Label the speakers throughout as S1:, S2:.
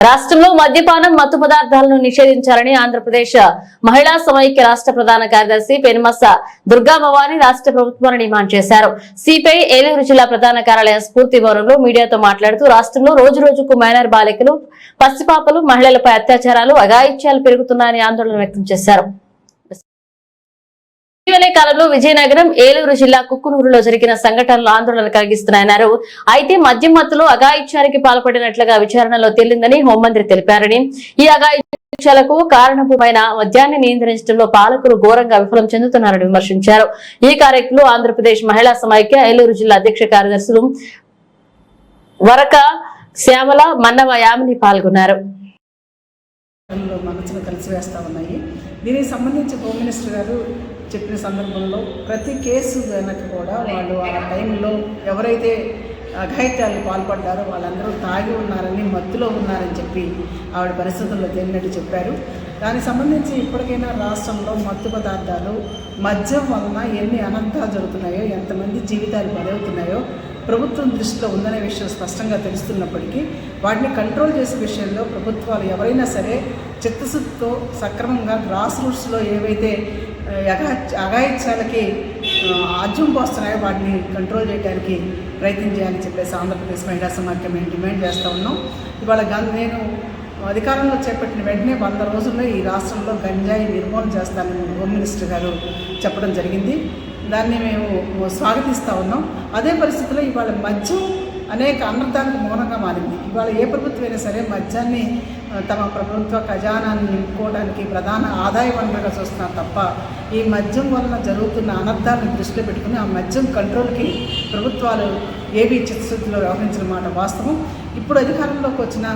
S1: రాష్ట్రంలో మద్యపానం మత్తు పదార్థాలను నిషేధించాలని ఆంధ్రప్రదేశ్ మహిళా సమైక్య రాష్ట్ర ప్రధాన కార్యదర్శి పెనుమస దుర్గాభవాని రాష్ట్ర ప్రభుత్వాన్ని డిమాండ్ చేశారు. సిపిఐ ఏలూరు జిల్లా ప్రధాన కార్యాలయం స్ఫూర్తి భవనంలో మీడియాతో మాట్లాడుతూ రాష్ట్రంలో రోజు రోజుకు మైనర్ బాలికలు, పసిపాపలు, మహిళలపై అత్యాచారాలు, అఘాయిత్యాలు పెరుగుతున్నాయని ఆందోళన వ్యక్తం చేశారు. ఇటీవలే కాలంలో విజయనగరం, ఏలూరు జిల్లా కుక్కునూరులో జరిగిన సంఘటనలు ఆందోళన కలిగిస్తున్నాయన్నారు. అయితే మద్యం మత్తులో అఘాయిత్యానికి పాల్పడినట్లుగా విచారణలో తేలిందని హోంమంత్రి తెలిపారని, ఈ అఘాయిత్యాలకు కారణమైన మద్యాన్ని నియంత్రించడంలో పాలకులు ఘోరంగా విఫలం చెందుతున్నారని విమర్శించారు. ఈ కార్యక్రమంలో ఆంధ్రప్రదేశ్ మహిళా సమైక్య ఏలూరు జిల్లా అధ్యక్ష కార్యదర్శులు వరక శ్యామల, మన్నవ యామిని పాల్గొన్నారు.
S2: మనసును కలిసివేస్తూ ఉన్నాయి. దీనికి సంబంధించి హోమ్ మినిస్టర్ గారు చెప్పిన సందర్భంలో ప్రతి కేసు వెనక కూడా వాళ్ళు ఆ టైంలో ఎవరైతే అఘాయిత్యాలకు పాల్పడ్డారో వాళ్ళందరూ తాగి ఉన్నారని, మత్తులో ఉన్నారని చెప్పి ఆవిడ పరిస్థితుల్లో తేలినట్టు చెప్పారు. దానికి సంబంధించి ఇప్పటికైనా రాష్ట్రంలో మత్తు పదార్థాలు, మద్యం వలన ఎన్ని అనర్థాలు జరుగుతున్నాయో, ఎంతమంది జీవితాలు బలవుతున్నాయో ప్రభుత్వం దృష్టిలో ఉందనే విషయం స్పష్టంగా తెలుస్తున్నప్పటికీ వాటిని కంట్రోల్ చేసే విషయంలో ప్రభుత్వాలు ఎవరైనా సరే చిత్తశుద్ధితో సక్రమంగా గ్రాస్ రూట్స్లో ఏవైతే అఘాయిత్యాలకి ఆజ్యం పోస్తున్నాయో వాటిని కంట్రోల్ చేయడానికి ప్రయత్నం చేయాలని చెప్పేసి ఆంధ్రప్రదేశ్ మహిళా సమాఖ్య మేము డిమాండ్ చేస్తూ ఉన్నాం. ఇవాళ నేను అధికారంలో చేపట్టిన వెంటనే 100 రోజుల్లో ఈ రాష్ట్రంలో గంజాయి నిర్మూలన చేస్తానని హోమ్ మినిస్టర్ గారు చెప్పడం జరిగింది. దాన్ని మేము స్వాగతిస్తూ ఉన్నాం. అదే పరిస్థితుల్లో ఇవాళ మద్యం అనేక అనర్థాలకు మౌనంగా మారింది. ఇవాళ ఏ ప్రభుత్వం అయినా సరే మద్యాన్ని తమ ప్రభుత్వ ఖజానాన్ని నింపుకోవడానికి ప్రధాన ఆదాయ వనరుగా చూస్తున్నారు తప్ప ఈ మద్యం వలన జరుగుతున్న అనర్థాలను దృష్టిలో పెట్టుకుని ఆ మద్యం కంట్రోల్కి ప్రభుత్వాలు ఏబీ చిత్తశుద్ధిలో వ్యవహరించిన మాట వాస్తవం. ఇప్పుడు అధికారంలోకి వచ్చిన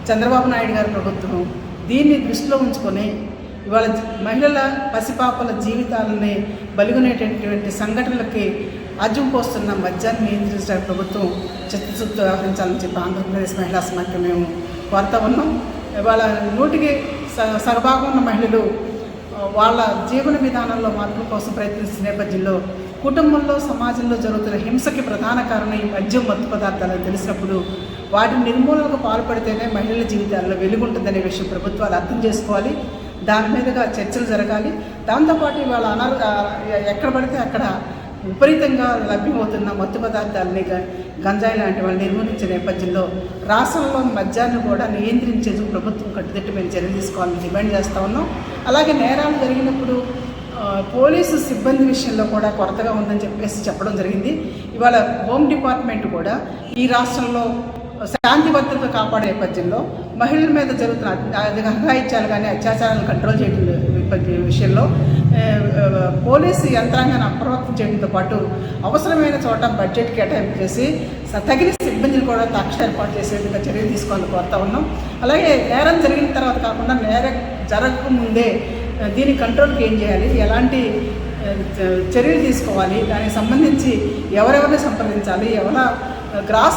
S2: చంద్రబాబు నాయుడు గారి ప్రభుత్వం దీన్ని దృష్టిలో ఉంచుకొని ఇవాళ మహిళల, పసిపాపల జీవితాలని బలిగొనేటటువంటి సంఘటనలకి ఆజ్యం పోస్తున్న మద్యాన్ని నియంత్రించడానికి ప్రభుత్వం చిత్తశుద్ధితో వ్యవహరించాలని చెప్పి ఆంధ్రప్రదేశ్ మహిళా సమాఖ్య మేము కోరుతా ఉన్నాం. ఇవాళ 100కి సగభాగం ఉన్న మహిళలు వాళ్ళ జీవన విధానంలో మార్పుల కోసం ప్రయత్నిస్తున్న నేపథ్యంలో కుటుంబంలో, సమాజంలో జరుగుతున్న హింసకి ప్రధాన కారణం ఈ మద్యం, మత్తు పదార్థాలని తెలిసినప్పుడు వాటి నిర్మూలనకు పాల్పడితేనే మహిళల జీవితాల్లో వెలుగుంటుందనే విషయం ప్రభుత్వాలు అర్థం చేసుకోవాలి. దాని మీదుగా చర్చలు జరగాలి. దాంతోపాటు ఇవాళ ఎక్కడ పడితే అక్కడ విపరీతంగా లభ్యమవుతున్న మత్తు పదార్థాలని, గంజాయి లాంటి వాళ్ళు నిర్మూలించే నేపథ్యంలో రాష్ట్రంలో మద్యాన్ని కూడా నియంత్రించేందుకు ప్రభుత్వం కట్టుదిట్టమైన చర్యలు తీసుకోవాలని డిమాండ్ చేస్తూ ఉన్నాం. అలాగే నేరాలు జరిగినప్పుడు పోలీసు సిబ్బంది విషయంలో కూడా కొరతగా ఉందని చెప్పేసి చెప్పడం జరిగింది. ఇవాళ హోమ్ డిపార్ట్మెంట్ కూడా ఈ రాష్ట్రంలో శాంతి భద్రత కాపాడే నేపథ్యంలో మహిళల మీద జరుగుతున్న అఘాయిత్యాలు కానీ అత్యాచారాలను కంట్రోల్ చేయడం విషయంలో పోలీసు యంత్రాంగాన్ని అప్రమత్తం చేయడంతో పాటు అవసరమైన చోట బడ్జెట్ కేటాయింపు చేసి తగిన సిబ్బందిని కూడా తక్షణ ఏర్పాటు చేసే విధంగా చర్యలు తీసుకోవాలని కోరుతా ఉన్నాం. అలాగే నేరం జరిగిన తర్వాత కాకుండా నేరం జరగకముందే దీని కంట్రోల్కి ఏం చేయాలి, ఎలాంటి చర్యలు తీసుకోవాలి, దానికి సంబంధించి ఎవరెవరిని సంప్రదించాలి, గ్రాస్